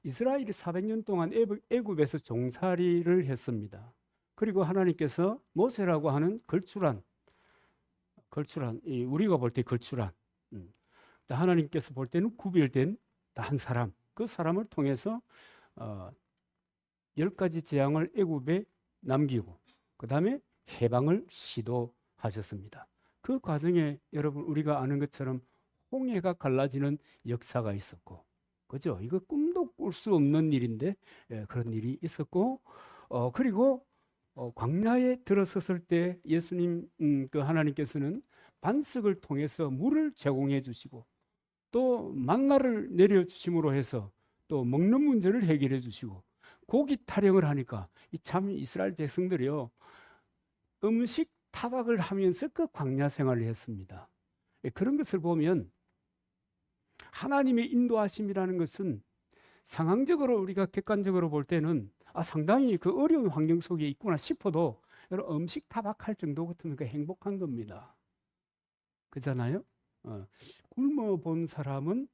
이스라엘이 400년 동안 애굽에서 종살이를 했습니다. 그리고 하나님께서 모세라고 하는 걸출한 우리가 볼 때 걸출한 하나님께서 볼 때는 구별된 한 사람, 그 사람을 통해서 10가지 재앙을 애굽에 남기고 그 다음에 해방을 시도하셨습니다. 그 과정에 여러분 우리가 아는 것처럼 홍해가 갈라지는 역사가 있었고, 그죠? 이거 꿈도 꿀 수 없는 일인데 그런 일이 있었고, 그리고 광야에 들어섰을 때 예수님 그 하나님께서는 반석을 통해서 물을 제공해 주시고 또 만나를 내려 주심으로 해서 또 먹는 문제를 해결해 주시고 고기 타령을 하니까 참 이스라엘 백성들이요 음식 타박을 하면서 그 광야 생활을 했습니다. 그런 것을 보면 하나님의 인도하심이라는 것은 상황적으로 우리가 객관적으로 볼 때는 상당히 그 어려운 환경 속에 있구나 싶어도 여러분 음식 타박할 정도 같으면 그 행복한 겁니다. 그잖아요. 굶어 본 사람은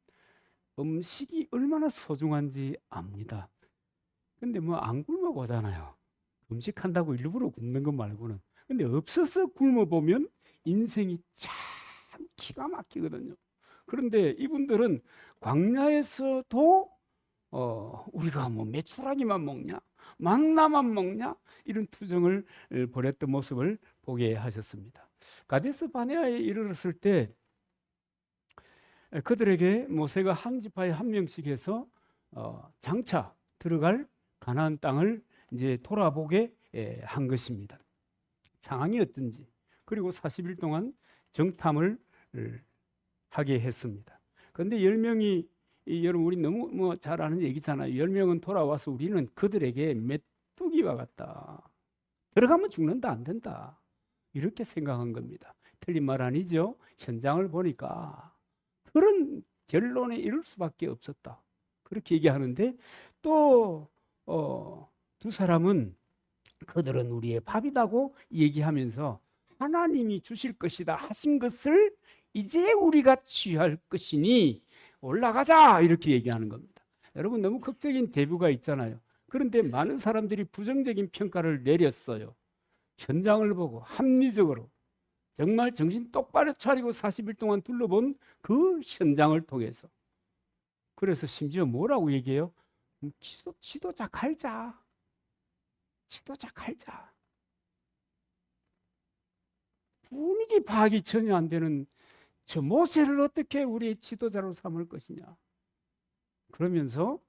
음식이 얼마나 소중한지 압니다. 근데 뭐 안 굶어 보잖아요. 음식 한다고 일부러 굶는 것 말고는. 근데 없어서 굶어 보면 인생이 참 기가 막히거든요. 그런데 이분들은 광야에서도 우리가 뭐 메추라기만 먹냐, 만나만 먹냐 이런 투정을 벌였던 모습을 보게 하셨습니다. 가데스 바네아에 이르렀을 때 그들에게 모세가 한 지파에 한 명씩 해서 장차 들어갈 가나안 땅을 이제 돌아보게 한 것입니다. 상황이 어떤지. 그리고 40일 동안 정탐을 하게 했습니다. 그런데 10명이 여러분 우리 너무 뭐 잘 아는 얘기잖아요. 10명은 돌아와서 우리는 그들에게 메뚜기와 같다. 들어가면 죽는다 안 된다. 이렇게 생각한 겁니다. 틀린 말 아니죠? 현장을 보니까 그런 결론에 이를 수밖에 없었다. 그렇게 얘기하는데 또 두 사람은 그들은 우리의 밥이다고 얘기하면서 하나님이 주실 것이다 하신 것을 이제 우리가 취할 것이니 올라가자 이렇게 얘기하는 겁니다. 여러분 너무 극적인 대부가 있잖아요. 그런데 많은 사람들이 부정적인 평가를 내렸어요. 현장을 보고 합리적으로 정말 정신 똑바로 차리고 40일 동안 둘러본 그 현장을 통해서. 그래서 심지어 뭐라고 얘기해요? 지도자 갈자. 지도자 갈자. 분위기 파악이 전혀 안 되는 저 모세를 어떻게 우리의 지도자로 삼을 것이냐. 그러면서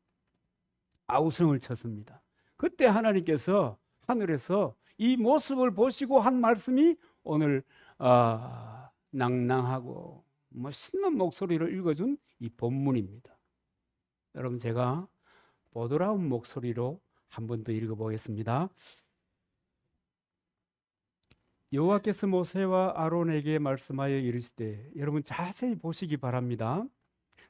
아우성을 쳤습니다. 그때 하나님께서 하늘에서 이 모습을 보시고 한 말씀이 오늘 낭낭하고 신난 목소리로 읽어준 이 본문입니다. 여러분 제가 보드라운 목소리로 한 번 더 읽어보겠습니다. 여호와께서 모세와 아론에게 말씀하여 이르시되, 여러분 자세히 보시기 바랍니다.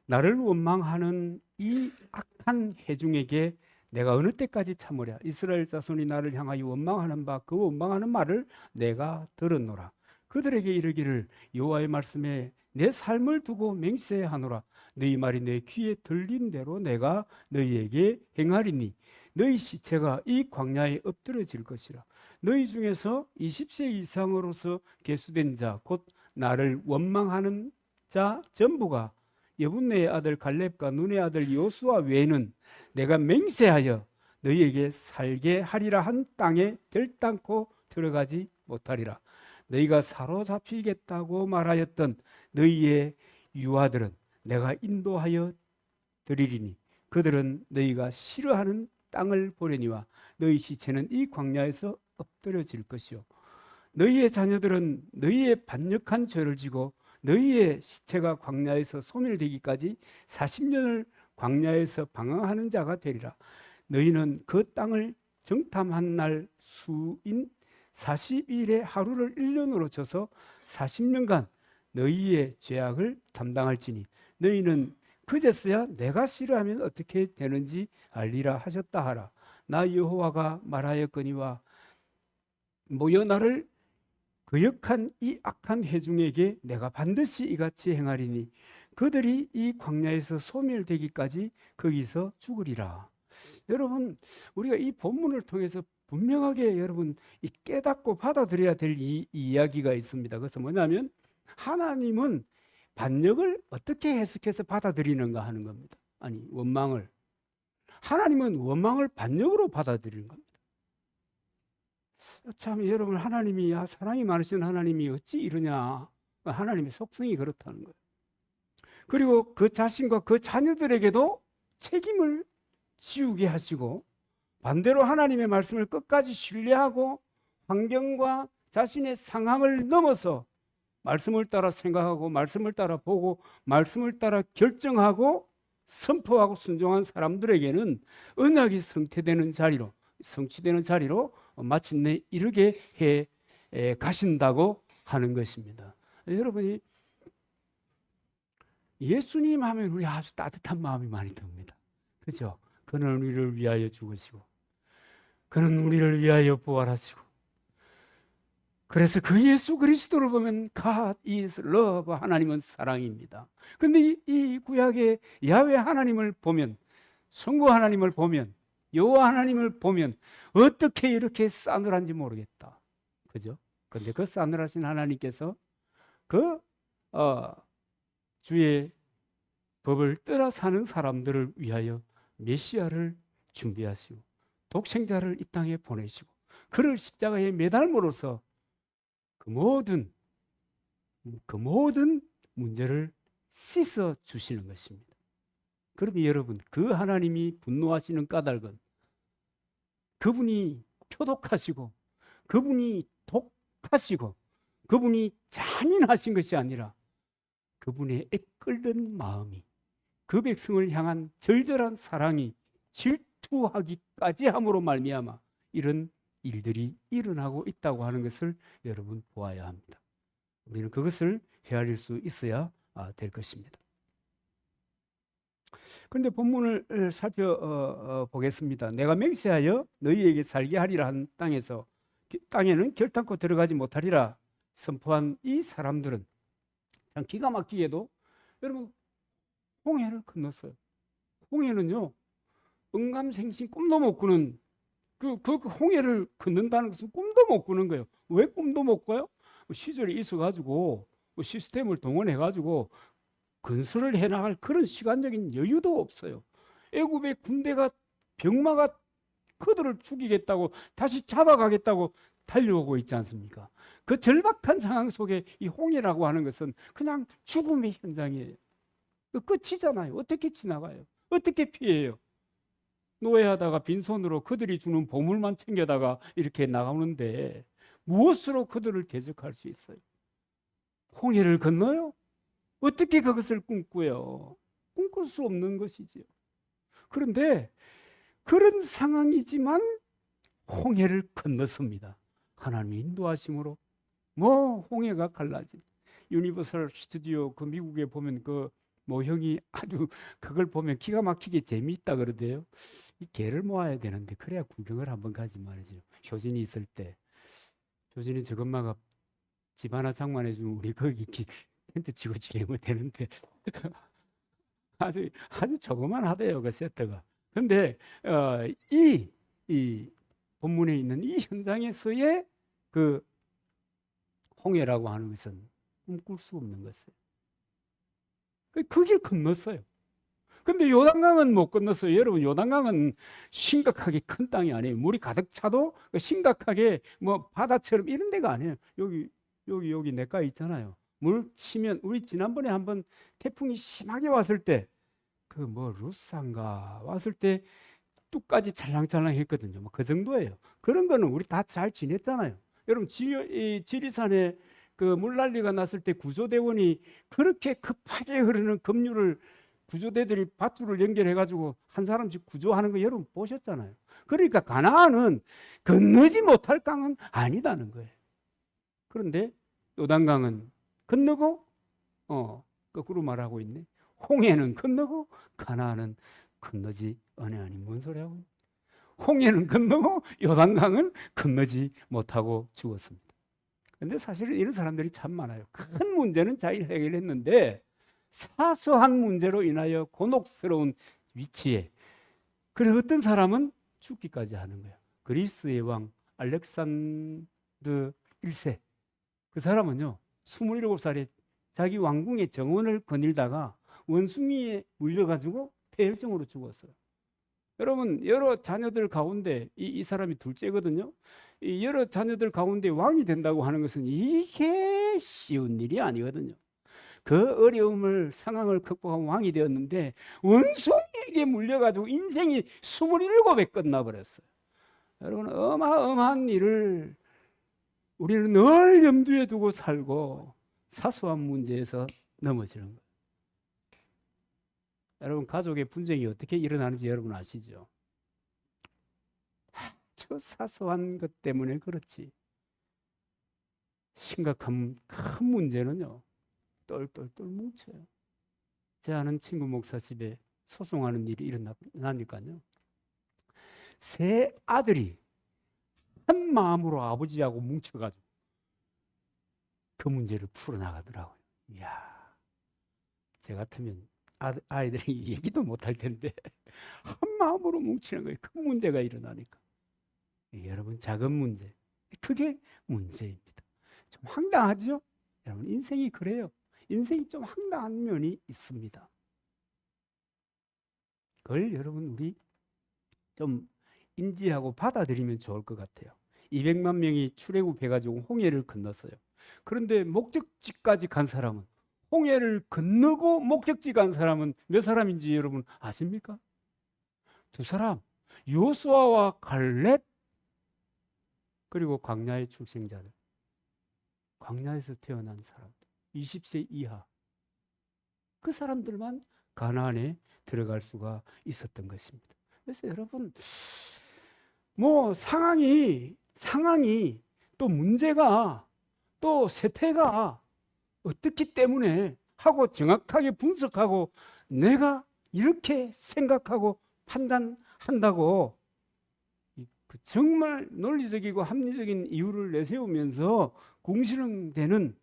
나를 원망하는 이 악한 회중에게 내가 어느 때까지 참으랴. 이스라엘 자손이 나를 향하여 원망하는 바 그 원망하는 말을 내가 들었노라. 그들에게 이르기를 여호와의 말씀에 내 삶을 두고 맹세하노라. 너희 말이 내 귀에 들린 대로 내가 너희에게 행하리니 너희 시체가 이 광야에 엎드러질 것이라. 너희 중에서 20세 이상으로서 계수된 자 곧 나를 원망하는 자 전부가 여분네의 아들 갈렙과 눈의 아들 요수아 외에는 내가 맹세하여 너희에게 살게 하리라 한 땅에 결단코 들어가지 못하리라. 너희가 사로잡히겠다고 말하였던 너희의 유아들은 내가 인도하여 드리리니 그들은 너희가 싫어하는 땅을 보려니와 너희 시체는 이 광야에서 엎드려질 것이요 너희의 자녀들은 너희의 반역한 죄를 지고 너희의 시체가 광야에서 소멸되기까지 40년을 광야에서 방황하는 자가 되리라. 너희는 그 땅을 정탐한 날 수인 40일의 하루를 1년으로 쳐서 40년간 너희의 죄악을 담당할지니 너희는 그제서야 내가 싫어하면 어떻게 되는지 알리라 하셨다 하라. 나 여호와가 말하였거니와 모여 나를 거역한 이 악한 회중에게 내가 반드시 이같이 행하리니 그들이 이 광야에서 소멸되기까지 거기서 죽으리라. 여러분, 우리가 이 본문을 통해서 분명하게 여러분 이 깨닫고 받아들여야 될 이 이야기가 있습니다. 그것은 뭐냐면 하나님은 반역을 어떻게 해석해서 받아들이는가 하는 겁니다. 아니, 원망을. 하나님은 원망을 반역으로 받아들이는 겁니다. 참 여러분, 하나님이 사랑이 많으신 하나님이 어찌 이러냐. 하나님의 속성이 그렇다는 거예요. 그리고 그 자신과 그 자녀들에게도 책임을 지우게 하시고 반대로 하나님의 말씀을 끝까지 신뢰하고 환경과 자신의 상황을 넘어서 말씀을 따라 생각하고 말씀을 따라 보고 말씀을 따라 결정하고 선포하고 순종한 사람들에게는 언약이 성취되는 자리로 마침내 이르게 해 가신다고 하는 것입니다. 여러분이 예수님 하면 우리 아주 따뜻한 마음이 많이 듭니다. 그죠? 그는 우리를 위하여 죽으시고 그는 우리를 위하여 부활하시고, 그래서 그 예수 그리스도를 보면 God is love, 하나님은 사랑입니다. 그런데 이 구약의 야훼 하나님을 보면, 성부 하나님을 보면, 여호와 하나님을 보면 어떻게 이렇게 싸늘한지 모르겠다. 그죠? 그런데 그 싸늘하신 하나님께서 그 주의 법을 따라 사는 사람들을 위하여 메시아를 준비하시고 독생자를 이 땅에 보내시고 그를 십자가에 매달므로써 그 모든 문제를 씻어 주시는 것입니다. 그러면 여러분, 그 하나님이 분노하시는 까닭은 그분이 표독하시고 그분이 독하시고 그분이 잔인하신 것이 아니라 그분의 애끓는 마음이, 그 백성을 향한 절절한 사랑이 질투하기까지 함으로 말미암아 이런 일들이 일어나고 있다고 하는 것을 여러분 보아야 합니다. 우리는 그것을 헤아릴 수 있어야 될 것입니다. 그런데 본문을 살펴보겠습니다. 내가 맹세하여 너희에게 살게 하리라 한 땅에는 결단코 들어가지 못하리라 선포한 이 사람들은 참 기가 막히게도 여러분 홍해를 건넜어요. 홍해는요, 응감생신 꿈도 못 꾸는 그 홍해를 건넌다는 것은 꿈도 못 꾸는 거예요. 왜 꿈도 못 꿔요? 시절이 있어가지고 시스템을 동원해가지고 건설을 해나갈 그런 시간적인 여유도 없어요. 애굽의 군대가 병마가 그들을 죽이겠다고 다시 잡아가겠다고 달려오고 있지 않습니까? 그 절박한 상황 속에 이 홍해라고 하는 것은 그냥 죽음의 현장이에요. 끝이잖아요. 어떻게 지나가요? 어떻게 피해요? 노예하다가 빈손으로 그들이 주는 보물만 챙겨다가 이렇게 나가는데 무엇으로 그들을 대적할 수 있어요? 홍해를 건너요? 어떻게 그것을 꿈꾸요? 꿈꿀 수 없는 것이지요. 그런데 그런 상황이지만 홍해를 건넜습니다. 하나님의 인도하심으로 홍해가 갈라진 유니버설 스튜디오 그 미국에 보면 그 모형이 아주 그걸 보면 기가 막히게 재미있다 그러대요. 이 개를 모아야 되는데 그래야 구경을 한번 가지 말이죠. 효진이 있을 때 효진이 저것만 집 하나 장만해주면 우리 거기 텐트 치고 지내면 되는데 아주 조그만 하대요 그 세트가. 그런데 이 본문에 있는 이 현장에서의 그 홍해라고 하는 것은 꿈꿀 수 없는 것이에요. 그 길 건넜어요. 근데 요단강은 못 건넜어요. 여러분, 요단강은 심각하게 큰 땅이 아니에요. 물이 가득 차도 심각하게 바다처럼 이런 데가 아니에요. 여기 내가 있잖아요. 물 치면 우리 지난번에 한번 태풍이 심하게 왔을 때 루산가 왔을 때 뚝까지 찰랑찰랑 했거든요. 그 정도예요. 그런 거는 우리 다 잘 지냈잖아요. 여러분, 지리산에 그 물난리가 났을 때 구조대원이 그렇게 급하게 흐르는 급류를 구조대들이 밧줄을 연결해가지고 한 사람씩 구조하는 거 여러분 보셨잖아요. 그러니까 가나안은 건너지 못할 강은 아니다는 거예요. 그런데 요단강은 건너고 거꾸로 말하고 있네. 홍해는 건너고 가나안은 건너지 아니하니 뭔 소리 하고 있네. 홍해는 건너고 요단강은 건너지 못하고 죽었습니다. 그런데 사실은 이런 사람들이 참 많아요. 큰 문제는 잘 해결했는데 사소한 문제로 인하여 곤혹스러운 위치에, 그래 어떤 사람은 죽기까지 하는 거예요. 그리스의 왕 알렉산더 1세, 그 사람은요 27살에 자기 왕궁의 정원을 거닐다가 원숭이에 물려가지고 폐혈증으로 죽었어요. 여러분, 여러 자녀들 가운데 이 사람이 둘째거든요. 이 여러 자녀들 가운데 왕이 된다고 하는 것은 이게 쉬운 일이 아니거든요. 그 어려움을, 상황을 극복한 왕이 되었는데 원숭이에게 물려가지고 인생이 27에 끝나버렸어요. 여러분, 어마어마한 일을 우리는 늘 염두에 두고 살고 사소한 문제에서 넘어지는 거예요. 여러분, 가족의 분쟁이 어떻게 일어나는지 여러분 아시죠? 아주 사소한 것 때문에 그렇지 심각한 큰 문제는요 똘똘똘 뭉쳐요. 제 아는 친구 목사 집에 소송하는 일이 일어나니까요, 세 아들이 한 마음으로 아버지하고 뭉쳐가지고 그 문제를 풀어나가더라고요. 이야, 제 같으면 아이들이 얘기도 못할 텐데 한 마음으로 뭉치는 거예요. 큰 문제가 일어나니까. 여러분, 작은 문제, 그게 문제입니다. 좀 황당하죠? 여러분, 인생이 그래요. 인생이 좀 황당한 면이 있습니다. 그걸 여러분 우리 좀 인지하고 받아들이면 좋을 것 같아요. 200만 명이 출애굽해가지고 홍해를 건넜어요. 그런데 목적지까지 간 사람은, 홍해를 건너고 목적지 간 사람은 몇 사람인지 여러분 아십니까? 두 사람, 요수아와 갈렙, 그리고 광야의 출생자들, 광야에서 태어난 사람들, 20세 이하, 그 사람들만 가나안에 들어갈 수가 있었던 것입니다. 그래서 여러분, 뭐 상황이 또 문제가 또 세태가 어떻기 때문에 하고 정확하게 분석하고 내가 이렇게 생각하고 판단한다고 정말 논리적이고 합리적인 이유를 내세우면서 궁시렁대는,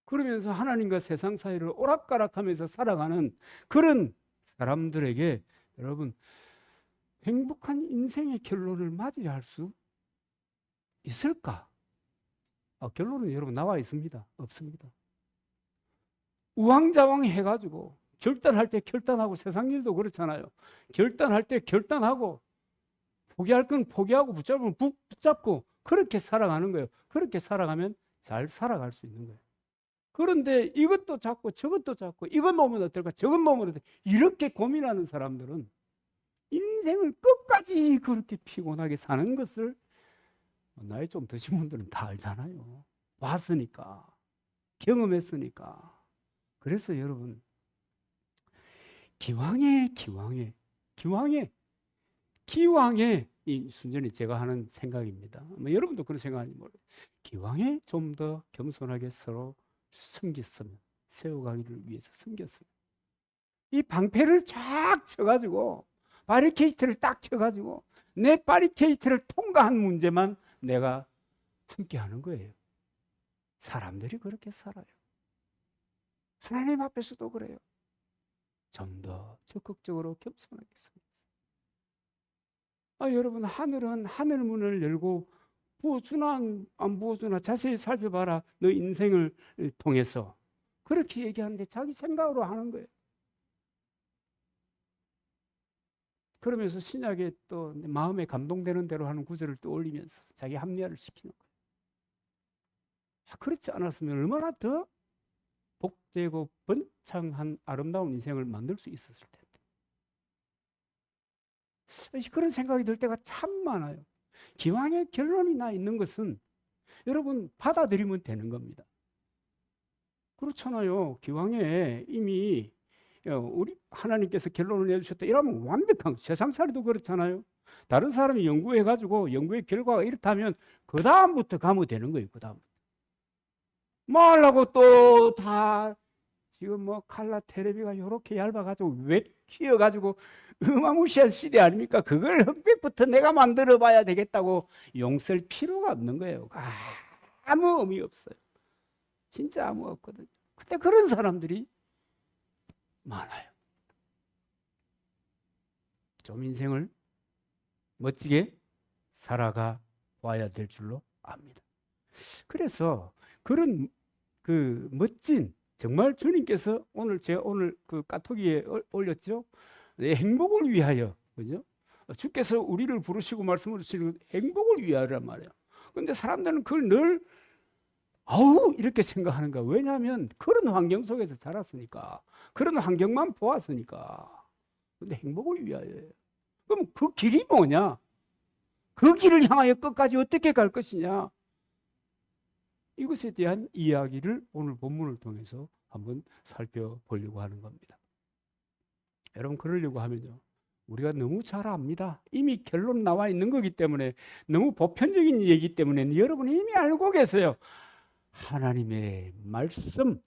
그러면서 하나님과 세상 사이를 오락가락하면서 살아가는 그런 사람들에게 여러분, 행복한 인생의 결론을 맞이할 수 있을까? 결론은 여러분 나와 있습니다. 없습니다. 우왕좌왕 해가지고 결단할 때 결단하고, 세상 일도 그렇잖아요. 결단할 때 결단하고, 포기할 건 포기하고, 붙잡으면 붙잡고, 그렇게 살아가는 거예요. 그렇게 살아가면 잘 살아갈 수 있는 거예요. 그런데 이것도 잡고 저것도 잡고, 이건 놓으면 어떨까, 저건 놓으면 어떨까, 이렇게 고민하는 사람들은 인생을 끝까지 그렇게 피곤하게 사는 것을 나이 좀 드신 분들은 다 알잖아요. 봤으니까, 경험했으니까. 그래서 여러분, 기왕에 이 순전히 제가 하는 생각입니다. 뭐 여러분도 그런 생각하는지 모르겠어요. 기왕에 좀 더 겸손하게 서로 섬겼으면, 세워가기를 위해서 섬겼으면, 이 방패를 쫙 쳐가지고, 바리케이트를 딱 쳐가지고 내 바리케이트를 통과한 문제만 내가 함께 하는 거예요. 사람들이 그렇게 살아요. 하나님 앞에서도 그래요. 좀 더 적극적으로 겸손하게 섬겼어요. 여러분, 하늘은 하늘 문을 열고 부어주나 안 부어주나 자세히 살펴봐라, 너 인생을 통해서. 그렇게 얘기하는데 자기 생각으로 하는 거예요. 그러면서 신약에 또 마음에 감동되는 대로 하는 구절을 또 올리면서 자기 합리화를 시키는 거예요. 그렇지 않았으면 얼마나 더 복되고 번창한 아름다운 인생을 만들 수 있었을 텐데. 그런 생각이 들 때가 참 많아요. 기왕에 결론이 나 있는 것은 여러분 받아들이면 되는 겁니다. 그렇잖아요. 기왕에 이미 우리 하나님께서 결론을 내주셨다 이러면 완벽한, 세상살이도 그렇잖아요. 다른 사람이 연구해가지고 연구의 결과가 이렇다면 그 다음부터 가면 되는 거예요. 그 다음 뭐 하려고 또 다 지금 뭐 칼라 테레비가 이렇게 얇아가지고 왜 휘어가지고 어마무시한 시대 아닙니까? 그걸 흑백부터 내가 만들어 봐야 되겠다고 용쓸 필요가 없는 거예요. 아무 의미 없어요. 진짜 아무 없거든요. 근데 그런 사람들이 많아요. 좀 인생을 멋지게 살아가 봐야 될 줄로 압니다. 그래서 그런 그 멋진 정말 주님께서 제가 오늘 그 카톡에 올렸죠. 행복을 위하여, 그죠? 주께서 우리를 부르시고 말씀을 주시는 행복을 위하여란 말이에요. 그런데 사람들은 그걸 늘 아우 이렇게 생각하는 거야. 왜냐하면 그런 환경 속에서 자랐으니까, 그런 환경만 보았으니까. 근데 행복을 위하여예요. 그럼 그 길이 뭐냐? 그 길을 향하여 끝까지 어떻게 갈 것이냐? 이것에 대한 이야기를 오늘 본문을 통해서 한번 살펴보려고 하는 겁니다. 여러분, 그러려고 하면요, 우리가 너무 잘 압니다. 이미 결론 나와 있는 거기 때문에, 너무 보편적인 얘기 때문에 여러분이 이미 알고 계세요. 하나님의 말씀,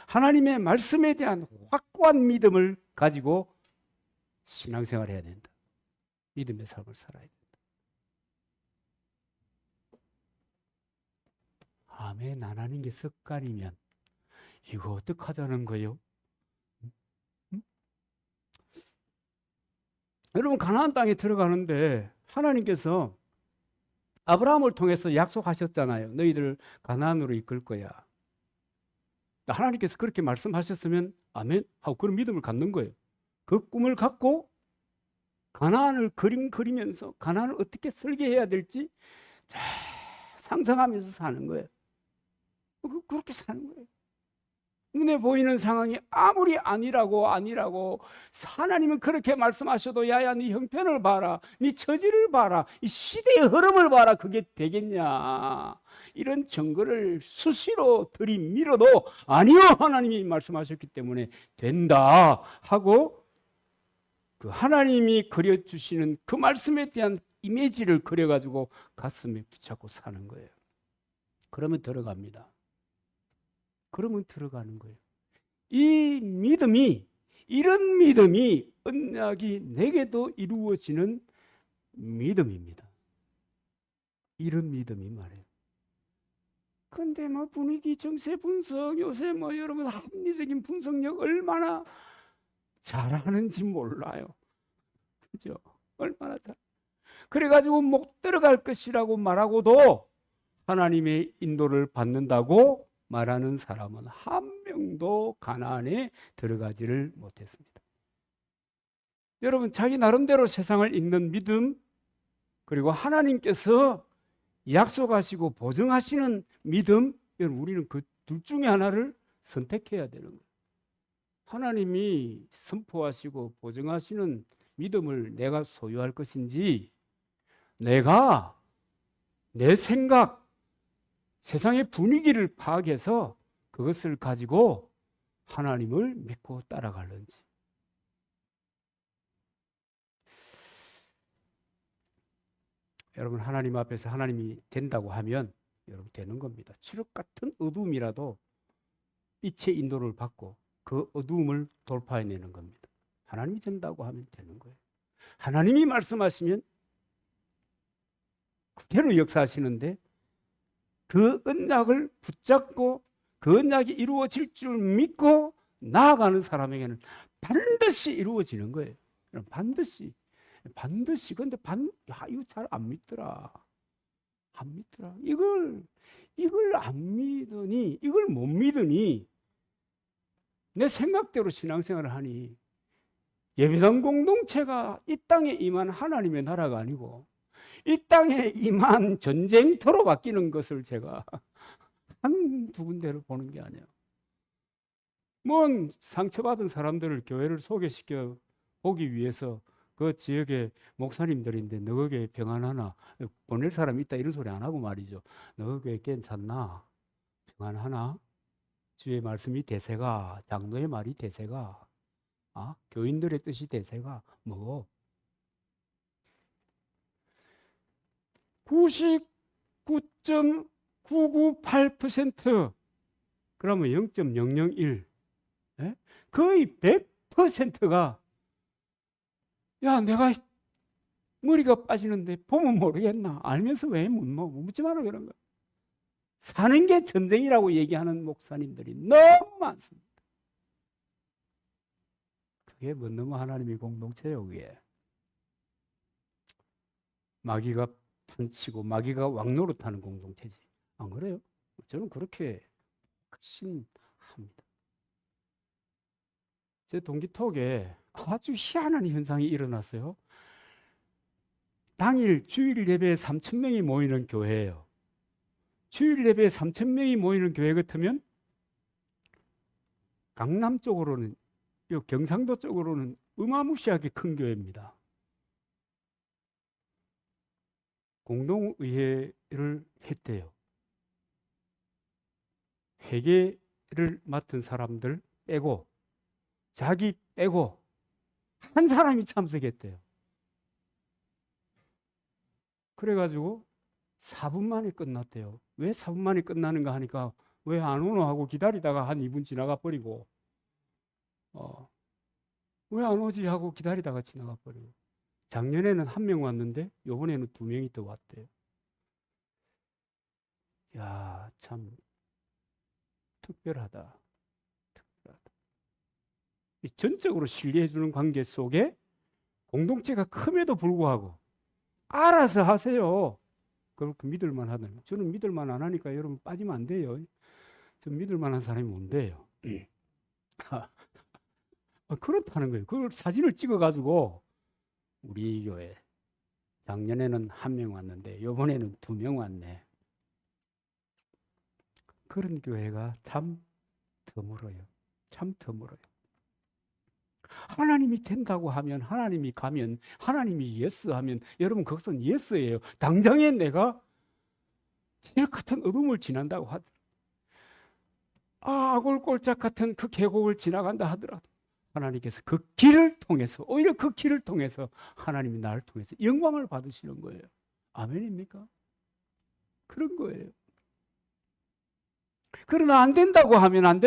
하나님의 말씀에 대한 확고한 믿음을 가지고 신앙생활을 해야 된다. 믿음의 삶을 살아야 된다. 아멘, 안 하는 게 습관이면 이거 어떡하자는 거예요? 여러분, 가나안 땅에 들어가는데 하나님께서 아브라함을 통해서 약속하셨잖아요. 너희들 가나안으로 이끌 거야. 하나님께서 그렇게 말씀하셨으면 아멘 하고 그런 믿음을 갖는 거예요. 그 꿈을 갖고 가나안을 그리면서 가나안을 어떻게 설계해야 될지 상상하면서 사는 거예요. 그렇게 사는 거예요. 눈에 보이는 상황이 아무리 아니라고 하나님은 그렇게 말씀하셔도 야야 네 형편을 봐라, 네 처지를 봐라, 이 시대의 흐름을 봐라, 그게 되겠냐, 이런 증거를 수시로 들이밀어도 아니요, 하나님이 말씀하셨기 때문에 된다 하고 그 하나님이 그려주시는 그 말씀에 대한 이미지를 그려가지고 가슴에 붙잡고 사는 거예요. 그러면 들어갑니다. 그러면 들어가는 거예요. 이 믿음이, 이런 믿음이 언약이 내게도 이루어지는 믿음입니다. 이런 믿음이 말이에요. 그런데 뭐 분위기, 정세 분석, 요새 뭐 여러분 합리적인 분석력 얼마나 잘하는지 몰라요. 그죠? 얼마나 잘. 그래가지고 못 들어갈 것이라고 말하고도 하나님의 인도를 받는다고 말하는 사람은 한 명도 가나안에 들어가지를 못했습니다. 여러분, 자기 나름대로 세상을 읽는 믿음, 그리고 하나님께서 약속하시고 보증하시는 믿음, 여러분, 우리는 그 둘 중에 하나를 선택해야 되는 거예요. 하나님이 선포하시고 보증하시는 믿음을 내가 소유할 것인지, 내가 내 생각, 세상의 분위기를 파악해서 그것을 가지고 하나님을 믿고 따라갈는지. 여러분, 하나님 앞에서 하나님이 된다고 하면 여러분 되는 겁니다. 칠흑 같은 어두움이라도 빛의 인도를 받고 그 어두움을 돌파해내는 겁니다. 하나님이 된다고 하면 되는 거예요. 하나님이 말씀하시면 그대로 역사하시는데 그 언약을 붙잡고 그 언약이 이루어질 줄 믿고 나아가는 사람에게는 반드시 이루어지는 거예요. 반드시. 근데 이거 잘 안 믿더라. 안 믿더라. 이걸 안 믿으니, 이걸 못 믿으니 내 생각대로 신앙생활을 하니 예배당 공동체가 이 땅에 임한 하나님의 나라가 아니고 이 땅에 임한 전쟁터로 바뀌는 것을 제가 한두 군데를 보는 게 아니에요. 뭔 상처받은 사람들을 교회를 소개시켜 보기 위해서 그 지역의 목사님들인데 너 거기에 평안하나, 보낼 사람이 있다 이런 소리 안 하고 말이죠. 너 거기에 괜찮나, 평안하나, 주의 말씀이 대세가, 장로의 말이 대세가, 교인들의 뜻이 대세가 뭐 99.998% 그러면 0.001 거의 100%가 야 내가 머리가 빠지는데 보면 모르겠나, 알면서 왜 묻지 마라 그런 거야. 사는 게 전쟁이라고 얘기하는 목사님들이 너무 많습니다. 그게 뭐 너무 하나님의 공동체예요. 그게 마귀가 판치고 마귀가 왕노릇하는 공동체지. 안 그래요? 저는 그렇게 확신합니다. 제 동기톡에 아주 희한한 현상이 일어났어요. 당일 주일 예배에 3,000명이 모이는 교회예요. 주일 예배에 3,000명이 모이는 교회 같으면 강남 쪽으로는, 경상도 쪽으로는 어마무시하게 큰 교회입니다. 공동의회를 했대요. 회계를 맡은 사람들 빼고 자기 빼고 한 사람이 참석했대요. 그래가지고 4분 만에 끝났대요. 왜 4분 만에 끝나는가 하니까 왜 안 오노 하고 기다리다가 한 2분 지나가 버리고 왜 안 오지 하고 기다리다가 지나가 버리고 작년에는 1명 왔는데 요번에는 2명이 더 왔대요. 야, 참 특별하다. 이 전적으로 신뢰해주는 관계 속에 공동체가 큼에도 불구하고 알아서 하세요. 그렇게 믿을만 하다니. 저는 믿을만 안 하니까 여러분 빠지면 안 돼요. 저 믿을만 한 사람이 뭔데요? 그렇다는 거예요. 그걸 사진을 찍어가지고 우리 교회 작년에는 1명 왔는데 이번에는 2명 왔네. 그런 교회가 참 드물어요. 참 드물어요. 하나님이 된다고 하면, 하나님이 가면, 하나님이 예스 하면 여러분 그것은 예스예요. 당장에 내가 질 같은 어둠을 지난다고 하더라도, 아골골짝 같은 그 계곡을 지나간다 하더라도 하나님께서 그 길을 통해서, 오히려 그 길을 통해서 하나님이 나를 통해서 영광을 받으시는 거예요. 아멘입니까? 그런 거예요. 그러나 안 된다고 하면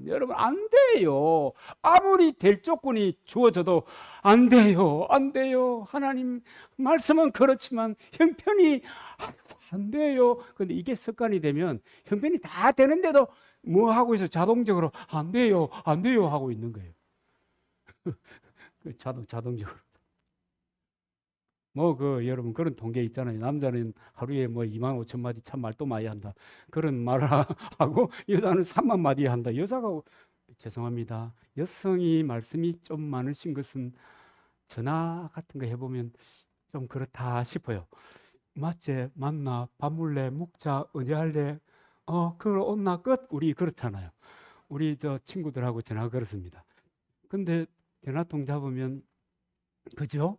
여러분 안 돼요. 아무리 될 조건이 주어져도 안 돼요. 하나님 말씀은 그렇지만 형편이 안 돼요. 근데 이게 습관이 되면 형편이 다 되는데도 뭐 하고 있어? 자동적으로 안 돼요 하고 있는 거예요. 자동적으로. 여러분 그런 통계 있잖아요. 남자는 하루에 25,000마디 참 말도 많이 한다. 그런 말을 하고 여자는 3만 마디 한다. 여자가 죄송합니다. 여성이 말씀이 좀 많으신 것은 전화 같은 거 해보면 좀 그렇다 싶어요. 맞지? 맞나? 밥 먹을래? 먹자? 언제 할래? 그걸 온나 끝? 우리 그렇잖아요. 우리 저 친구들하고 전화 걸었습니다. 근데 전화통 잡으면 그죠?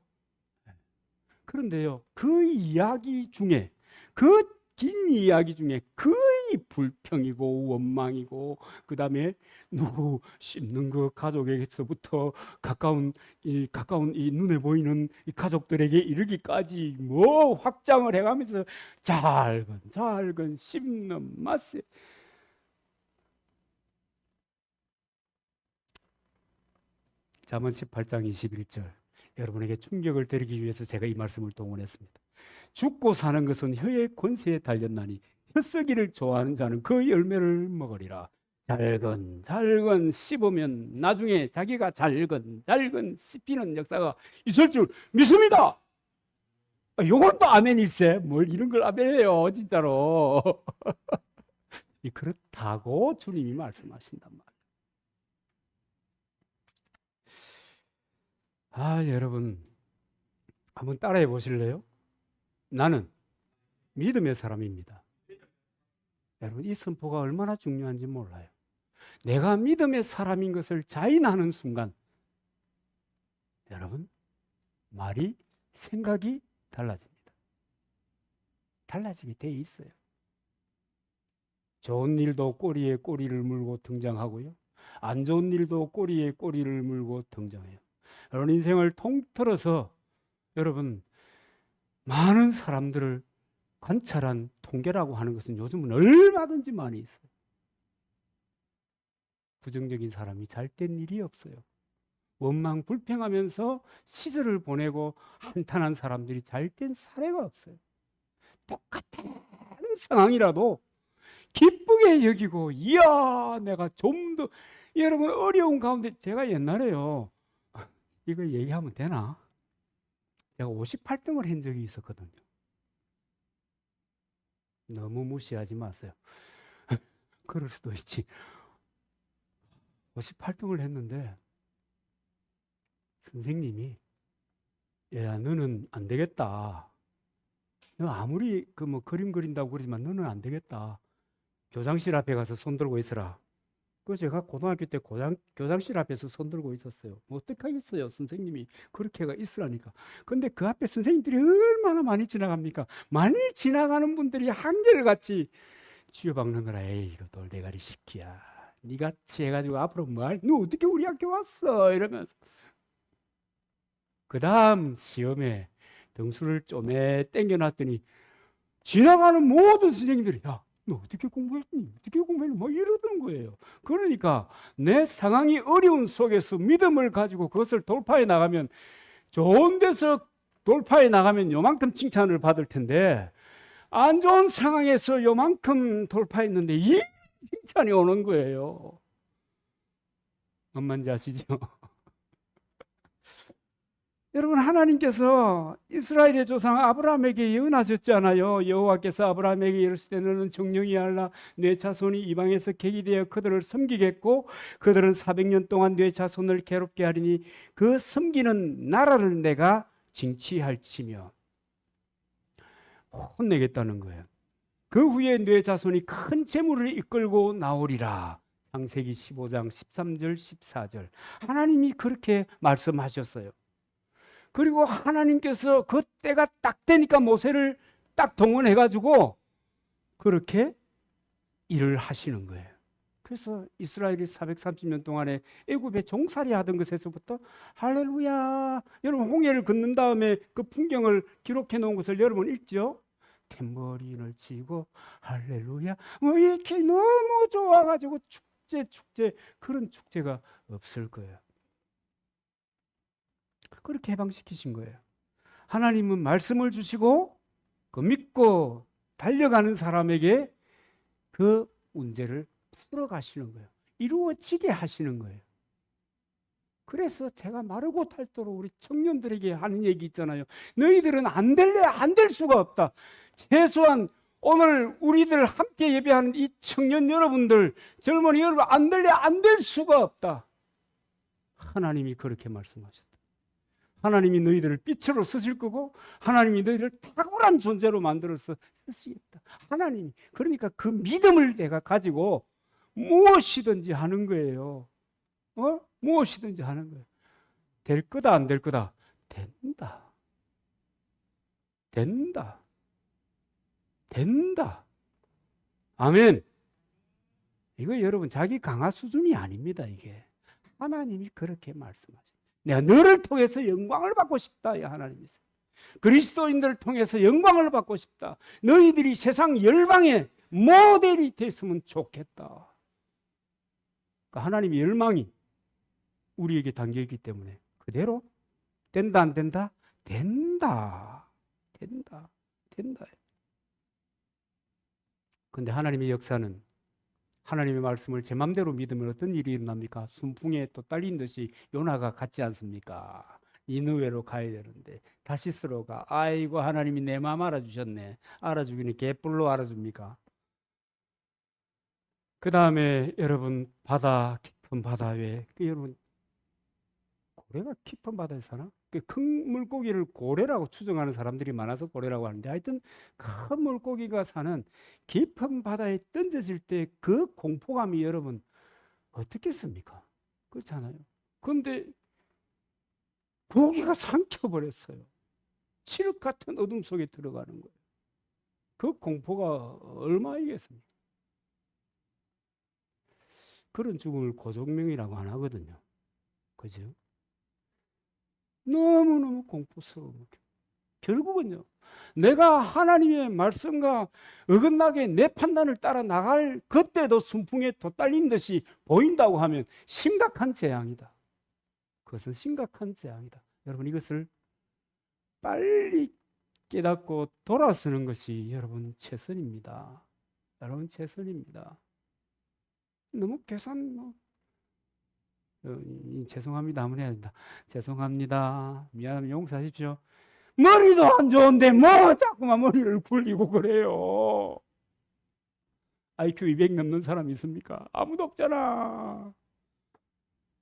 그런데요, 그 이야기 중에, 그 긴 이야기 중에 거의 불평이고 원망이고, 그 다음에 누구 씹는 그 가족에게서부터 가까운 이 눈에 보이는 이 가족들에게 이르기까지 확장을 해가면서 잘근 씹는 맛에. 잠언 18장 21절. 여러분에게 충격을 드리기 위해서 제가 이 말씀을 동원했습니다. 죽고 사는 것은 혀의 권세에 달렸나니 혀쓰기를 좋아하는 자는 그 열매를 먹으리라. 잘근 씹으면 나중에 자기가 잘근 씹히는 역사가 있을 줄 믿습니다. 요건 또 아멘일세. 뭘 이런 걸 아멘해요, 진짜로. 그렇다고 주님이 말씀하신단 말이에요. 여러분 한번 따라해 보실래요? 나는 믿음의 사람입니다. 여러분 이 선포가 얼마나 중요한지 몰라요. 내가 믿음의 사람인 것을 자인하는 순간 여러분 말이, 생각이 달라집니다. 달라지게 돼 있어요. 좋은 일도 꼬리에 꼬리를 물고 등장하고요, 안 좋은 일도 꼬리에 꼬리를 물고 등장해요. 여러분 인생을 통틀어서 여러분 많은 사람들을 관찰한 통계라고 하는 것은 요즘은 얼마든지 많이 있어요. 부정적인 사람이 잘 된 일이 없어요. 원망 불평하면서 시절을 보내고 한탄한 사람들이 잘 된 사례가 없어요. 똑같은 상황이라도 기쁘게 여기고, 이야 내가 좀 더 여러분 어려운 가운데 제가 옛날에요. 이거 얘기하면 되나? 제가 58등을 한 적이 있었거든요. 너무 무시하지 마세요. 그럴 수도 있지. 58등을 했는데 선생님이 야 너는 안 되겠다. 너 아무리 그 뭐 그림 그린다고 그러지만 너는 안 되겠다. 교장실 앞에 가서 손 들고 있어라. 그 제가 고등학교 때 교장실 앞에서 손 들고 있었어요. 뭐 어떡하겠어요. 선생님이 그렇게가 있으라니까. 근데 그 앞에 선생님들이 얼마나 많이 지나갑니까? 많이 지나가는 분들이 한결같이 쥐어박는 거라. 에이 이거 돌대가리 시키야. 니같이 해가지고 앞으로 너 어떻게 우리 학교 왔어? 이러면서 그 다음 시험에 등수를 좀에 땡겨놨더니 지나가는 모든 선생님들이 야, 너 어떻게 공부했니? 어떻게 공부했니? 뭐 이러던 거예요. 그러니까 내 상황이 어려운 속에서 믿음을 가지고 그것을 돌파해 나가면 좋은 데서 돌파해 나가면 요만큼 칭찬을 받을 텐데 안 좋은 상황에서 요만큼 돌파했는데 이 칭찬이 오는 거예요. 뭔 말인지 아시죠? 여러분 하나님께서 이스라엘의 조상 아브라함에게 예언하셨잖아요. 여호와께서 아브라함에게 이르시되 너는 정령이 알라 내 자손이 이방에서 객이 되어 그들을 섬기겠고 그들은 400년 동안 내 자손을 괴롭게 하리니 그 섬기는 나라를 내가 징치할지며 혼내겠다는 거예요. 그 후에 내 자손이 큰 재물을 이끌고 나오리라. 창세기 15장 13절 14절 하나님이 그렇게 말씀하셨어요. 그리고 하나님께서 그 때가 딱 되니까 모세를 딱 동원해가지고 그렇게 일을 하시는 거예요. 그래서 이스라엘이 430년 동안에 애굽에 종살이 하던 것에서부터 할렐루야. 여러분 홍해를 건넌 다음에 그 풍경을 기록해 놓은 것을 여러분 읽죠? 탬버린을 치고 할렐루야. 뭐 이렇게 너무 좋아가지고 축제 그런 축제가 없을 거예요. 그렇게 해방시키신 거예요. 하나님은 말씀을 주시고 그 믿고 달려가는 사람에게 그 문제를 풀어가시는 거예요. 이루어지게 하시는 거예요. 그래서 제가 마르고 닳도록 우리 청년들에게 하는 얘기 있잖아요. 너희들은 안 될래 안 될 수가 없다. 최소한 오늘 우리들 함께 예배하는 이 청년 여러분들, 젊은이 여러분 안 될래 안 될 수가 없다. 하나님이 그렇게 말씀하셨다. 하나님이 너희들을 빛으로 쓰실 거고 하나님이 너희들을 탁월한 존재로 만들어서 쓰시겠다. 하나님이 그러니까 그 믿음을 내가 가지고 무엇이든지 하는 거예요. 무엇이든지 하는 거예요. 될 거다 안 될 거다. 된다. 된다. 된다. 아멘. 이거 여러분 자기 강화 수준이 아닙니다. 이게 하나님이 그렇게 말씀하셨어요. 내가 너를 통해서 영광을 받고 싶다. 하나님이 그리스도인들을 통해서 영광을 받고 싶다. 너희들이 세상 열방의 모델이 됐으면 좋겠다. 그러니까 하나님의 열망이 우리에게 담겨있기 때문에 그대로 된다 안 된다? 된다. 된다. 된다. 그런데 하나님의 역사는 하나님의 말씀을 제 맘대로 믿으면 어떤 일이 일어납니까? 순풍에 또 딸린 듯이 요나가 갔지 않습니까? 니느웨로 가야 되는데 다시스로 가. 아이고 하나님이 내 마음 알아주셨네. 알아주기는 개뿔로 알아줍니까? 그 다음에 여러분 바다 깊은 바다 위에 여러분 고래가 깊은 바다에 사나? 큰 물고기를 고래라고 추정하는 사람들이 많아서 고래라고 하는데 하여튼 큰 물고기가 사는 깊은 바다에 던져질 때 그 공포감이 여러분 어떻겠습니까? 그렇잖아요. 그런데 고기가 삼켜버렸어요. 칠흑 같은 어둠 속에 들어가는 거예요. 그 공포가 얼마이겠습니까? 그런 죽음을 고정명이라고 안 하거든요. 그죠? 너무너무 공포스러워. 결국은요, 내가 하나님의 말씀과 어긋나게 내 판단을 따라 나갈 그때도 순풍에 돛달린 듯이 보인다고 하면 심각한 재앙이다. 그것은 심각한 재앙이다. 여러분 이것을 빨리 깨닫고 돌아서는 것이 여러분 최선입니다. 여러분 최선입니다. 너무 계산 죄송합니다 한번 해야 된다. 죄송합니다. 미안하면 용서하십시오. 머리도 안 좋은데 뭐 자꾸만 머리를 굴리고 그래요. IQ 200 넘는 사람 있습니까? 아무도 없잖아.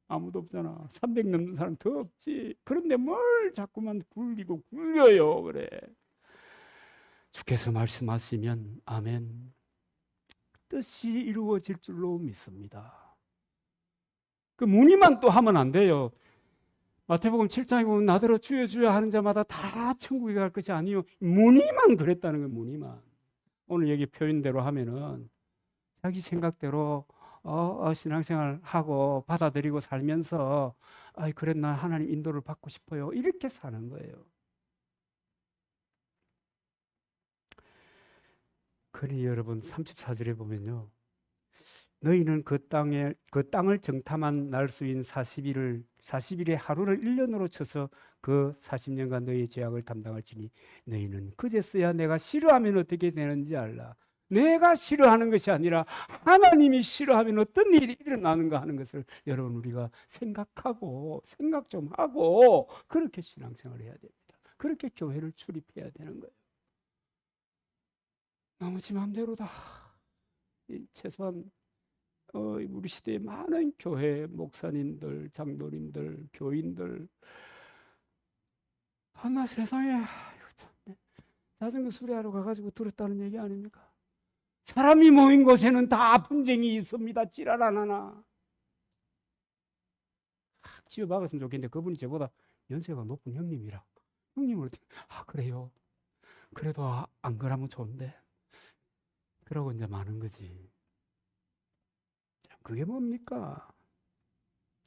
아무도 없잖아. 300 넘는 사람 더 없지. 그런데 뭘 자꾸만 굴리고 굴려요. 그래. 주께서 말씀하시면 아멘. 뜻이 이루어질 줄로 믿습니다. 그 문의만 또 하면 안 돼요. 마태복음 7장에 보면 나더러 주여 주여 하는 자마다 다 천국에 갈 것이 아니요. 문의만 그랬다는 거예요. 문의만. 오늘 여기 표현대로 하면은 자기 생각대로 신앙생활 하고 받아들이고 살면서 그래 나 하나님 인도를 받고 싶어요. 이렇게 사는 거예요. 그러니 여러분 34절에 보면요. 너희는 그 땅을 정탐한 날수인 40일의 하루를 1년으로 쳐서 그 40년간 너희의 죄악을 담당할지니 너희는 그제서야 내가 싫어하면 어떻게 되는지 알라. 내가 싫어하는 것이 아니라 하나님이 싫어하면 어떤 일이 일어나는가 하는 것을 여러분 우리가 생각 좀 하고 그렇게 신앙생활을 해야 됩니다. 그렇게 교회를 출입해야 되는 거예요. 너무 지 맘대로다. 최소한 우리 시대의 많은 교회 목사님들, 장로님들, 교인들 나 세상에 자전거 수리하러 가가지고 들었다는 얘기 아닙니까? 사람이 모인 곳에는 다 분쟁이 있습니다. 지랄 안 하나. 지어박았으면 좋겠는데 그분이 저보다 연세가 높은 형님이라. 형님을 그래요. 그래도 안 그러면 좋은데. 그러고 이제 많은 거지. 그게 뭡니까?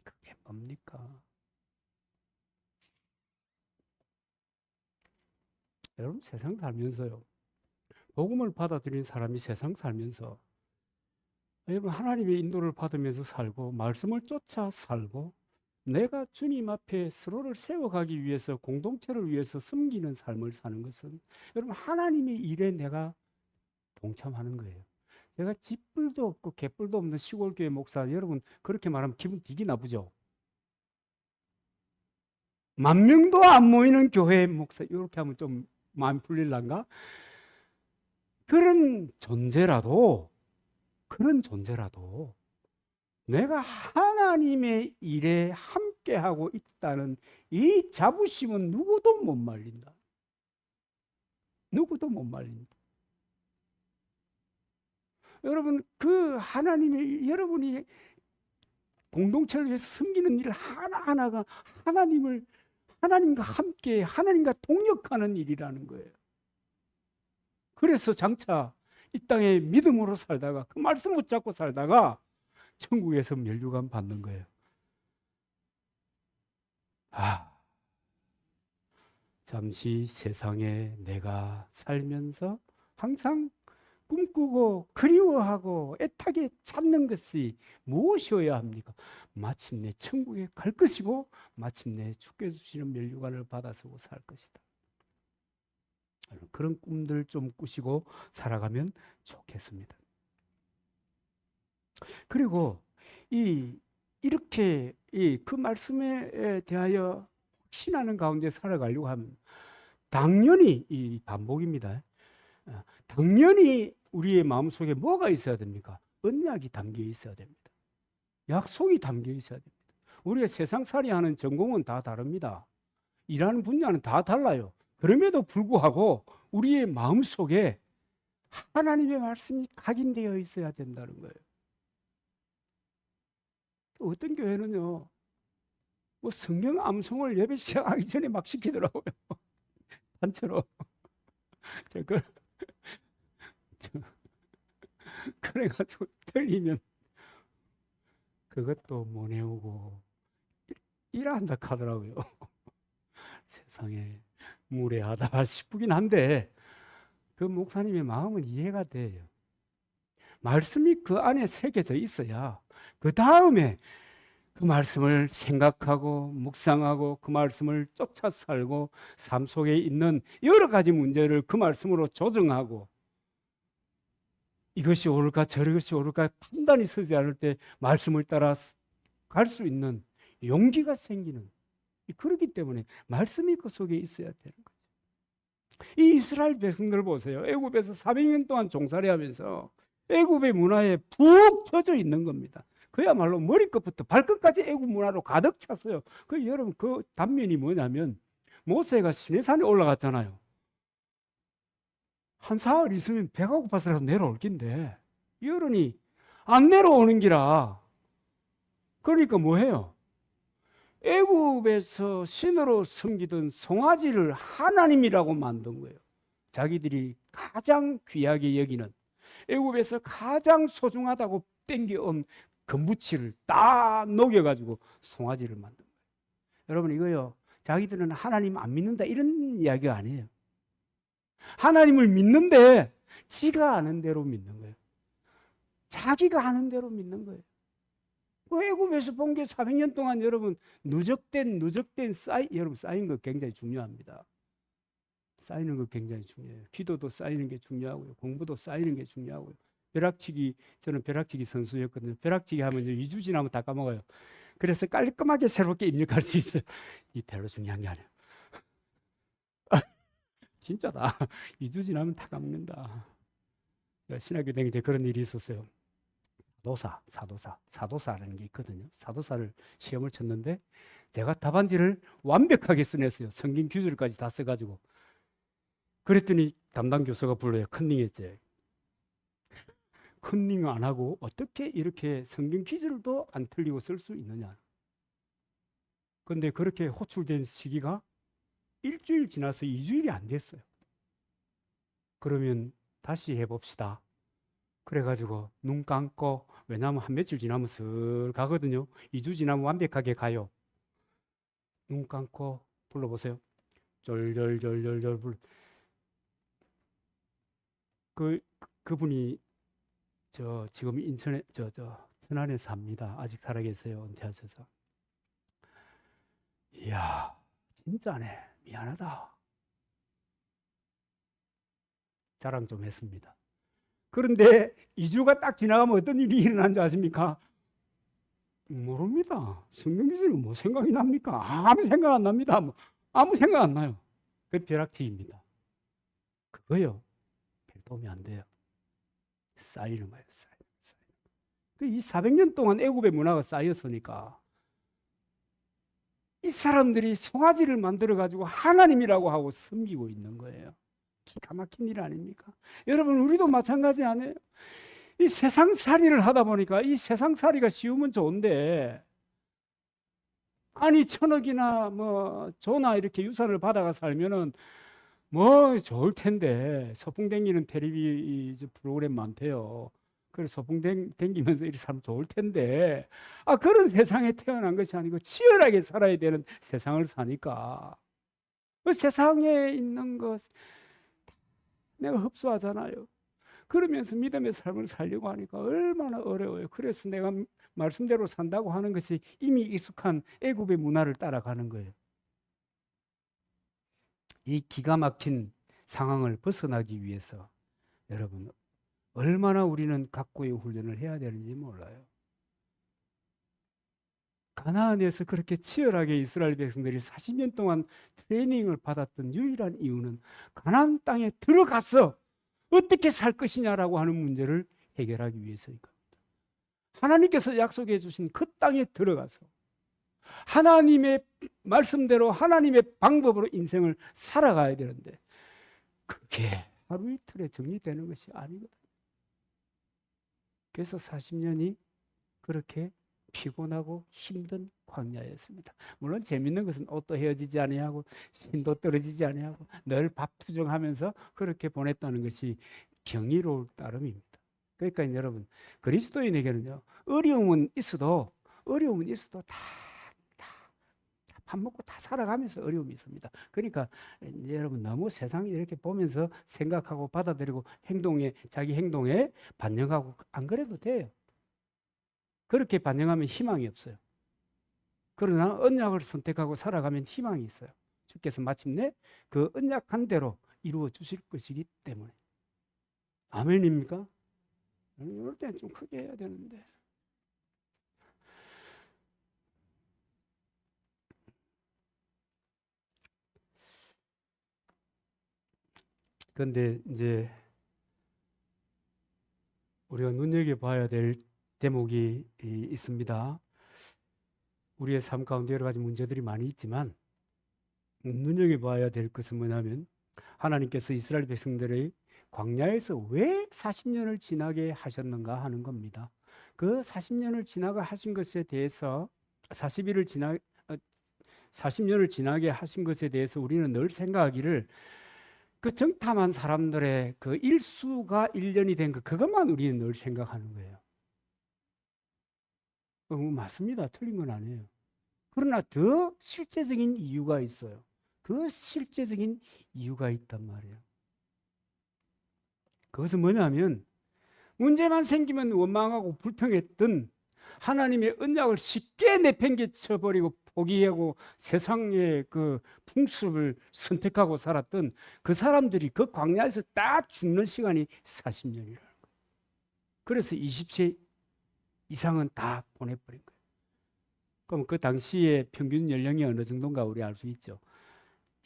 그게 뭡니까? 여러분 세상 살면서요. 복음을 받아들인 사람이 세상 살면서 여러분 하나님의 인도를 받으면서 살고 말씀을 쫓아 살고 내가 주님 앞에 서로를 세워가기 위해서 공동체를 위해서 섬기는 삶을 사는 것은 여러분 하나님의 일에 내가 동참하는 거예요. 제가 집불도 없고 개뿔도 없는 시골교회 목사 여러분 그렇게 말하면 기분 되게 나쁘죠. 10,000명도 안 모이는 교회 목사 이렇게 하면 좀 마음 풀릴란가? 그런 존재라도 내가 하나님의 일에 함께하고 있다는 이 자부심은 누구도 못 말린다. 누구도 못 말린다. 여러분 그 하나님의 여러분이 공동체를 위해서 섬기는 일 하나하나가 하나님과 함께 하나님과 동역하는 일이라는 거예요. 그래서 장차 이 땅에 믿음으로 살다가 그 말씀 붙잡고 살다가 천국에서 면류관 받는 거예요. 잠시 세상에 내가 살면서 항상 꿈꾸고 그리워하고 애타게 찾는 것이 무엇이어야 합니까? 마침내 천국에 갈 것이고 마침내 주께서 주시는 면류관을 받아서 살 것이다. 그런 꿈들 좀 꾸시고 살아가면 좋겠습니다. 그리고 이렇게 그 말씀에 대하여 확신하는 가운데 살아가려고 하면 당연히 이 반복입니다. 당연히 우리의 마음속에 뭐가 있어야 됩니까? 언약이 담겨 있어야 됩니다. 약속이 담겨 있어야 됩니다. 우리가 세상살이 하는 전공은 다 다릅니다. 일하는 분야는 다 달라요. 그럼에도 불구하고 우리의 마음속에 하나님의 말씀이 각인되어 있어야 된다는 거예요. 어떤 교회는요, 뭐 성경 암송을 예배 시작하기 전에 막 시키더라고요. 단체로. 그래가지고 틀리면 그것도 못 외우고 일한다 하더라고요. 세상에 무례하다 싶긴 한데 그 목사님의 마음은 이해가 돼요. 말씀이 그 안에 새겨져 있어야 그 다음에 그 말씀을 생각하고 묵상하고 그 말씀을 쫓아 살고 삶 속에 있는 여러 가지 문제를 그 말씀으로 조정하고 이것이 옳을까 저것이 옳을까 판단이 서지 않을 때 말씀을 따라 갈 수 있는 용기가 생기는, 그렇기 때문에 말씀이 그 속에 있어야 되는 거죠. 이 이스라엘 백성들 보세요. 애굽에서 400년 동안 종살이 하면서 애굽의 문화에 푹 젖어 있는 겁니다. 그야말로 머리끝부터 발끝까지 애굽 문화로 가득 찼어요. 여러분, 그 단면이 뭐냐면 모세가 시내산에 올라갔잖아요. 한 사흘 있으면 배가 고파서라도 내려올 긴데 이 어른이 안 내려오는 기라. 그러니까 뭐해요? 애굽에서 신으로 섬기던 송아지를 하나님이라고 만든 거예요. 자기들이 가장 귀하게 여기는, 애굽에서 가장 소중하다고 땡겨온 금부치를 딱 녹여가지고 송아지를 만든 거예요. 여러분, 이거요, 자기들은 하나님 안 믿는다 이런 이야기가 아니에요. 하나님을 믿는데 지가 아는 대로 믿는 거예요. 자기가 아는 대로 믿는 거예요. 그 애굽에서 본 게 400년 동안 여러분 누적된 여러분 쌓인 거 굉장히 중요합니다. 쌓이는 거 굉장히 중요해요. 기도도 쌓이는 게 중요하고요. 공부도 쌓이는 게 중요하고요. 벼락치기, 저는 벼락치기 선수였거든요. 벼락치기 하면 2주 지나면 다 까먹어요. 그래서 깔끔하게 새롭게 입력할 수 있어요. 이 별로 중요한 게 아니에요. 진짜다. 2주 지나면 다 까먹는다. 신학교 다닐 때 그런 일이 있었어요. 사도사라는 게 있거든요. 사도사를 시험을 쳤는데 제가 답안지를 완벽하게 써냈어요. 성경 규절까지 다 써가지고. 그랬더니 담당 교수가 불러요. 컨닝했지. 컨닝 안 하고 어떻게 이렇게 성경 규절도 안 틀리고 쓸 수 있느냐. 근데 그렇게 호출된 시기가 일주일 지나서 2주일이 안 됐어요. 그러면 다시 해봅시다. 그래가지고 눈 감고, 왜냐하면 한 며칠 지나면 슬 가거든요. 2주 지나면 완벽하게 가요. 눈 감고 불러보세요. 절절절절절 불러. 그분이 지금 인천에 천안에 삽니다. 아직 살아계세요. 은퇴하셔서. 이야, 진짜네. 미안하다. 자랑 좀 했습니다. 그런데 2주가 딱 지나가면 어떤 일이 일어난 줄 아십니까? 모릅니다. 성경기술은 뭐 생각이 납니까? 아무 생각 안 납니다. 아무 생각 안 나요. 그 벼락치기입니다. 그거요. 별 도움이 안 돼요. 쌓이는 거예요. 이 400년 동안 애굽의 문화가 쌓였으니까 이 사람들이 송아지를 만들어 가지고 하나님이라고 하고 섬기고 있는 거예요. 기가 막힌 일 아닙니까? 여러분, 우리도 마찬가지 아니에요? 이 세상살이를 하다 보니까 이 세상살이가 쉬우면 좋은데, 아니 천억이나 뭐 조나 이렇게 유산을 받아가 살면은 뭐 좋을 텐데, 소풍 댕기는 텔레비 프로그램 많대요. 그래서 소풍 댕기면서 이렇게 살면 좋을 텐데, 그런 세상에 태어난 것이 아니고 치열하게 살아야 되는 세상을 사니까 그 세상에 있는 것 내가 흡수하잖아요. 그러면서 믿음의 삶을 살려고 하니까 얼마나 어려워요. 그래서 내가 말씀대로 산다고 하는 것이 이미 익숙한 애굽의 문화를 따라가는 거예요. 이 기가 막힌 상황을 벗어나기 위해서 여러분, 얼마나 우리는 각고의 훈련을 해야 되는지 몰라요. 가나안에서 그렇게 치열하게 이스라엘 백성들이 40년 동안 트레이닝을 받았던 유일한 이유는 가나안 땅에 들어가서 어떻게 살 것이냐라고 하는 문제를 해결하기 위해서인 겁니다. 하나님께서 약속해 주신 그 땅에 들어가서 하나님의 말씀대로 하나님의 방법으로 인생을 살아가야 되는데 그게 하루 이틀에 정리되는 것이 아니거든요. 그래서 40년이 그렇게 피곤하고 힘든 광야였습니다. 물론 재밌는 것은 옷도 헤어지지 아니하고 힘도 떨어지지 아니하고 늘 밥투정하면서 그렇게 보냈다는 것이 경이로울 따름입니다. 그러니까 여러분, 그리스도인에게는요, 어려움은 있어도 다 밥 먹고 다 살아가면서 어려움이 있습니다. 그러니까 여러분, 너무 세상을 이렇게 보면서 생각하고 받아들이고 자기 행동에 반영하고 안 그래도 돼요. 그렇게 반영하면 희망이 없어요. 그러나 언약을 선택하고 살아가면 희망이 있어요. 주께서 마침내 그 언약한 대로 이루어 주실 것이기 때문에. 아멘입니까? 이럴 때는 좀 크게 해야 되는데. 그런데 이제 우리가 눈여겨봐야 될 대목이 있습니다. 우리의 삶 가운데 여러 가지 문제들이 많이 있지만 눈여겨봐야 될 것은 뭐냐면 하나님께서 이스라엘 백성들의 광야에서 왜 40년을 지나게 하셨는가 하는 겁니다. 그 40년을 지나게 하신 것에 대해서 40일을 지나 40년을 지나게 하신 것에 대해서 우리는 늘 생각하기를 그 정탐한 사람들의 그 일수가 1년이 된 것 그것만 우리는 늘 생각하는 거예요. 맞습니다. 틀린 건 아니에요. 그러나 더 실제적인 이유가 있어요. 그 실제적인 이유가 있단 말이에요. 그것은 뭐냐면 문제만 생기면 원망하고 불평했던 하나님의 언약을 쉽게 내팽개쳐 버리고 포기하고 세상의 그 풍습을 선택하고 살았던 그 사람들이 그 광야에서 다 죽는 시간이 40년이라는 거예요. 그래서 20세 이상은 다 보내버린 거예요. 그럼 그 당시에 평균 연령이 어느 정도인가 우리 알 수 있죠.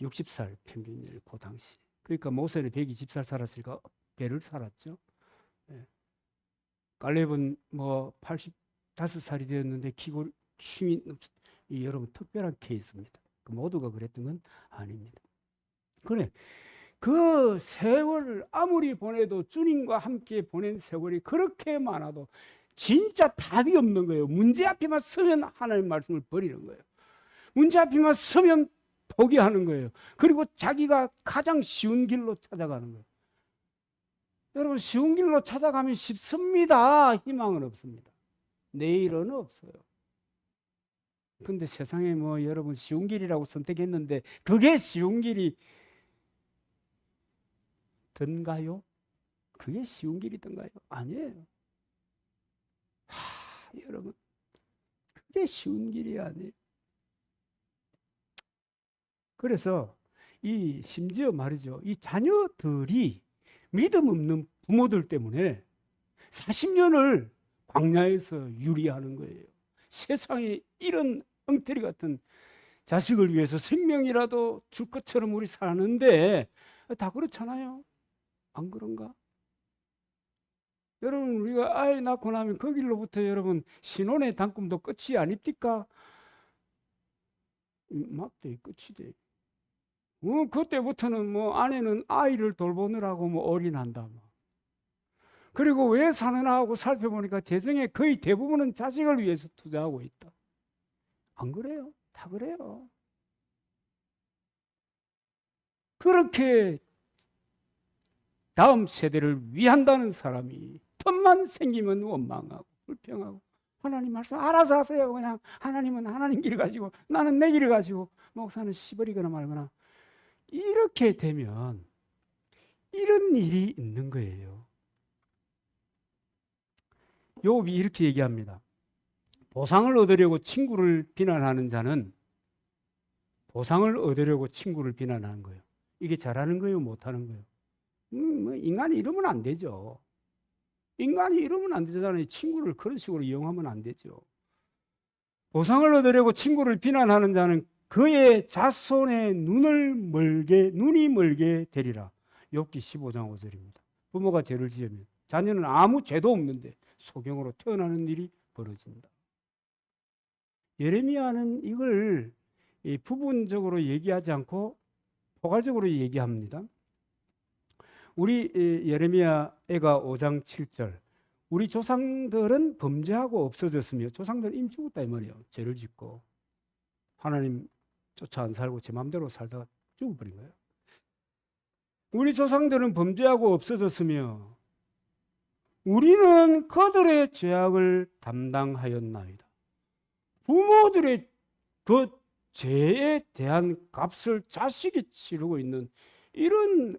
60살 평균 연령 그 당시. 그러니까 모세는 120살 살았으니까 배를 살았죠. 네. 갈렙은 뭐 85살이 되었는데 힘이 여러분 특별한 케이스입니다. 모두가 그랬던 건 아닙니다. 그래 그 세월을 아무리 보내도 주님과 함께 보낸 세월이 그렇게 많아도 진짜 답이 없는 거예요. 문제 앞에만 서면 하나님 말씀을 버리는 거예요. 문제 앞에만 서면 포기하는 거예요. 그리고 자기가 가장 쉬운 길로 찾아가는 거예요. 여러분 쉬운 길로 찾아가면 쉽습니다. 희망은 없습니다. 내일은 없어요. 근데 세상에 뭐 여러분 쉬운 길이라고 선택했는데 그게 쉬운 길이 든가요? 그게 쉬운 길이든가요? 아니에요. 여러분 그게 쉬운 길이 아니에요. 그래서 이 심지어 말이죠. 이 자녀들이 믿음 없는 부모들 때문에 40년을 광야에서 유리하는 거예요. 세상에 이런 엉터리 같은 자식을 위해서 생명이라도 줄 것처럼 우리 사는데 다 그렇잖아요. 안 그런가? 여러분 우리가 아이 낳고 나면 그 길로부터 여러분 신혼의 단꿈도 끝이 아닙니까? 막대 끝이 돼. 그때부터는 뭐 아내는 아이를 돌보느라고 뭐 올인한다. 뭐. 그리고 왜 사느나 하고 살펴보니까 재정의 거의 대부분은 자식을 위해서 투자하고 있다. 안 그래요? 다 그래요. 그렇게 다음 세대를 위한다는 사람이 틈만 생기면 원망하고 불평하고 하나님 말씀 알아서 하세요. 그냥 하나님은 하나님 길을 가지고 나는 내 길을 가지고 목사는 시버리거나 말거나 이렇게 되면 이런 일이 있는 거예요. 욥이 이렇게 얘기합니다. 보상을 얻으려고 친구를 비난하는 자는 보상을 얻으려고 친구를 비난하는 거예요. 이게 잘하는 거예요, 못하는 거예요? 뭐 인간이 이러면 안 되죠. 인간이 이러면 안 되잖아요. 친구를 그런 식으로 이용하면 안 되죠. 보상을 얻으려고 친구를 비난하는 자는 그의 자손의 눈이 멀게 되리라. 욥기 15장 5절입니다. 부모가 죄를 지으면 자녀는 아무 죄도 없는데 소경으로 태어나는 일이 벌어진다. 예레미야는 이걸 부분적으로 얘기하지 않고 포괄적으로 얘기합니다. 우리 예레미야 애가 5장 7절 우리 조상들은 범죄하고 없어졌으며 조상들은 이미 죽었다 이 말이에요. 죄를 짓고 하나님 쫓아 안 살고 제 마음대로 살다가 죽어버린 거예요. 우리 조상들은 범죄하고 없어졌으며 우리는 그들의 죄악을 담당하였나이다. 부모들의 그 죄에 대한 값을 자식이 치르고 있는 이런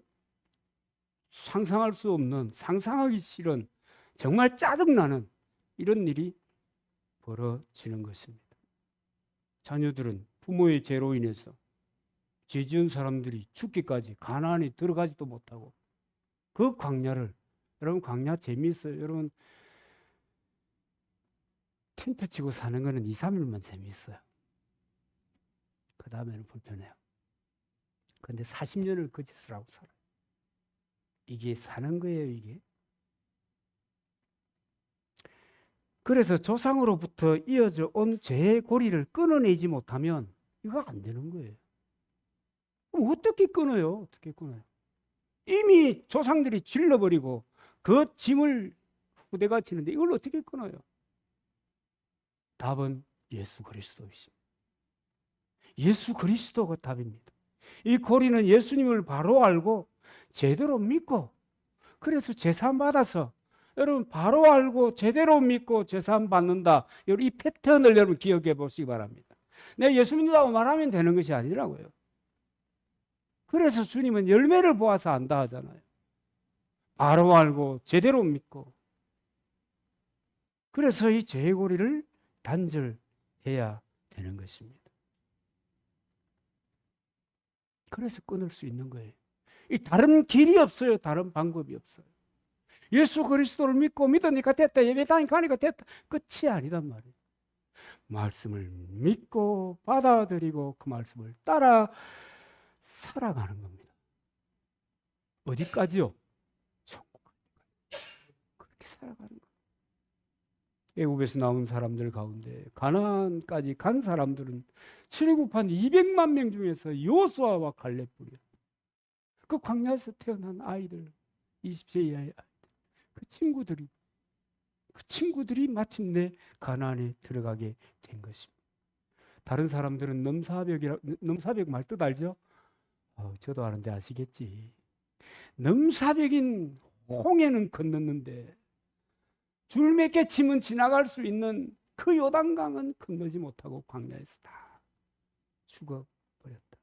상상할 수 없는 상상하기 싫은 정말 짜증나는 이런 일이 벌어지는 것입니다. 자녀들은 부모의 죄로 인해서 죄 지은 사람들이 죽기까지 가나안에 들어가지도 못하고 그 광야를 여러분 광야 재미있어요. 여러분 텐트 치고 사는 거는 2, 3일만 재미있어요. 그 다음에는 불편해요. 그런데 40년을 그 짓을 하고 살아요. 이게 사는 거예요, 이게. 그래서 조상으로부터 이어져 온 죄의 고리를 끊어내지 못하면 이거 안 되는 거예요. 그럼 어떻게 끊어요? 어떻게 끊어요? 이미 조상들이 질러버리고 그 짐을 후대가 지는데 이걸 어떻게 끊어요? 답은 예수 그리스도이십니다. 예수 그리스도가 답입니다. 이 고리는 예수님을 바로 알고 제대로 믿고, 그래서 제사함 받아서, 여러분 바로 알고 제대로 믿고 제사함 받는다. 이 패턴을 여러분 기억해 보시기 바랍니다. 내가 예수 믿는다고 말하면 되는 것이 아니라고요. 그래서 주님은 열매를 보아서 안다 하잖아요. 바로 알고 제대로 믿고. 그래서 이 죄의 고리를 단절해야 되는 것입니다. 그래서 끊을 수 있는 거예요. 이 다른 길이 없어요. 다른 방법이 없어요. 예수 그리스도를 믿고 믿으니까 됐다. 예배당에 가니까 됐다. 끝이 아니단 말이에요. 말씀을 믿고 받아들이고 그 말씀을 따라 살아가는 겁니다. 어디까지요? 천국까지. 그렇게 살아가는 거예요. 애굽에서 나온 사람들 가운데 가나안까지 간 사람들은 출애굽한 200만 명 중에서 여호수아와 갈렙뿐이야. 그 광야에서 태어난 아이들, 20세 이하의 아이들, 그 친구들이 마침내 가나안에 들어가게 된 것입니다. 다른 사람들은 넘사벽 말 뜻 알죠? 저도 아는데 아시겠지. 넘사벽인 홍해는 건넜는데 줄 몇 개 치면 지나갈 수 있는 그 요단강은 건너지 못하고 광야에서 다 죽어버렸다.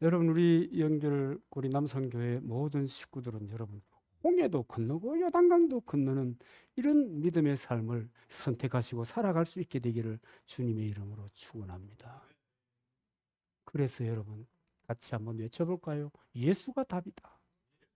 여러분, 우리 연결고리 남성교회 모든 식구들은 여러분 홍해도 건너고 요단강도 건너는 이런 믿음의 삶을 선택하시고 살아갈 수 있게 되기를 주님의 이름으로 축원합니다. 그래서 여러분 같이 한번 외쳐볼까요? 예수가 답이다.